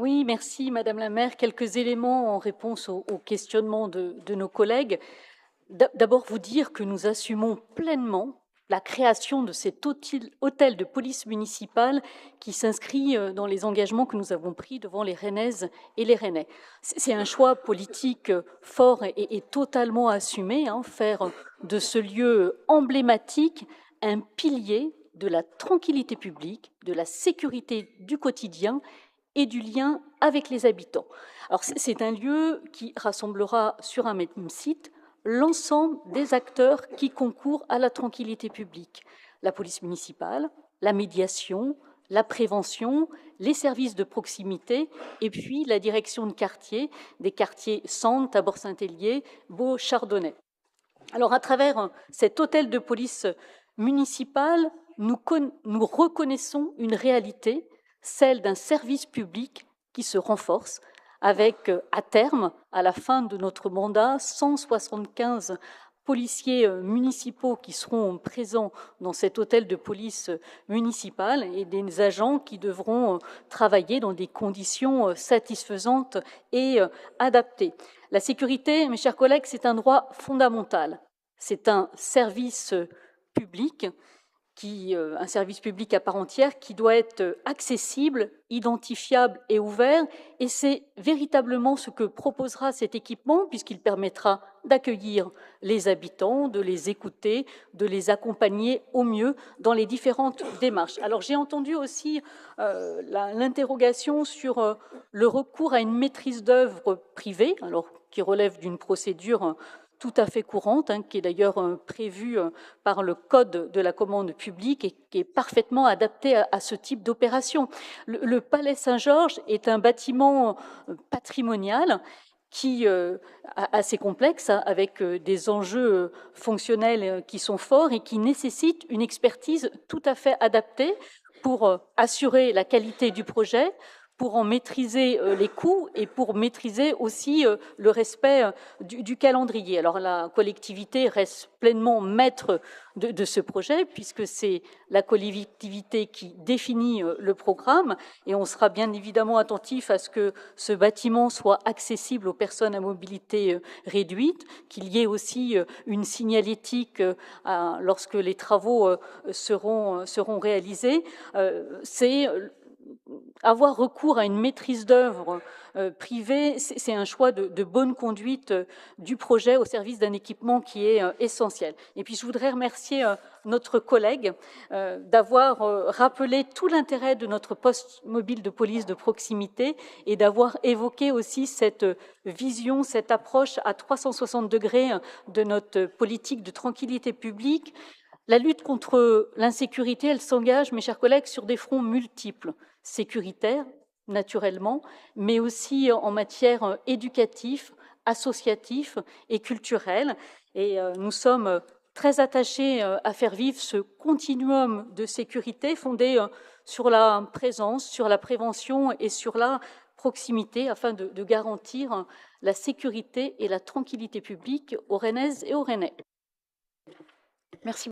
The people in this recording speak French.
Oui, merci Madame la maire. Quelques éléments en réponse aux questionnements de nos collègues. D'abord vous dire que nous assumons pleinement la création de cet hôtel de police municipale qui s'inscrit dans les engagements que nous avons pris devant les Rennaises et les Rennais. C'est un choix politique fort et totalement assumé, faire de ce lieu emblématique un pilier de la tranquillité publique, de la sécurité du quotidien et du lien avec les habitants. Alors c'est un lieu qui rassemblera sur un même site l'ensemble des acteurs qui concourent à la tranquillité publique. La police municipale, la médiation, la prévention, les services de proximité et puis la direction de quartier, des quartiers Sante, Tabor-Saint-Hélier, Beau, Chardonnay. Alors à travers cet hôtel de police municipale, nous reconnaissons une réalité, celle d'un service public qui se renforce, avec à terme, à la fin de notre mandat, 175 policiers municipaux qui seront présents dans cet hôtel de police municipale et des agents qui devront travailler dans des conditions satisfaisantes et adaptées. La sécurité, mes chers collègues, c'est un droit fondamental. C'est un service public un service public à part entière qui doit être accessible, identifiable et ouvert. Et c'est véritablement ce que proposera cet équipement, puisqu'il permettra d'accueillir les habitants, de les écouter, de les accompagner au mieux dans les différentes démarches. Alors j'ai entendu aussi l'interrogation sur le recours à une maîtrise d'œuvre privée, alors qui relève d'une procédure tout à fait courante, qui est d'ailleurs prévue par le Code de la commande publique et qui est parfaitement adapté à ce type d'opération. Le Palais Saint-Georges est un bâtiment patrimonial qui assez complexe, avec des enjeux fonctionnels qui sont forts et qui nécessitent une expertise tout à fait adaptée pour assurer la qualité du projet, pour en maîtriser les coûts et pour maîtriser aussi le respect du calendrier. Alors la collectivité reste pleinement maître de ce projet, puisque c'est la collectivité qui définit le programme, et on sera bien évidemment attentif à ce que ce bâtiment soit accessible aux personnes à mobilité réduite, qu'il y ait aussi une signalétique lorsque les travaux seront réalisés. C'est avoir recours à une maîtrise d'œuvre privée, c'est un choix de bonne conduite du projet au service d'un équipement qui est essentiel. Et puis je voudrais remercier notre collègue d'avoir rappelé tout l'intérêt de notre poste mobile de police de proximité et d'avoir évoqué aussi cette vision, cette approche à 360 degrés de notre politique de tranquillité publique. La lutte contre l'insécurité, elle s'engage, mes chers collègues, sur des fronts multiples, sécuritaires, naturellement, mais aussi en matière éducative, associative et culturelle. Et nous sommes très attachés à faire vivre ce continuum de sécurité fondé sur la présence, sur la prévention et sur la proximité afin de garantir la sécurité et la tranquillité publique aux Rennaises et aux Rennais. Merci.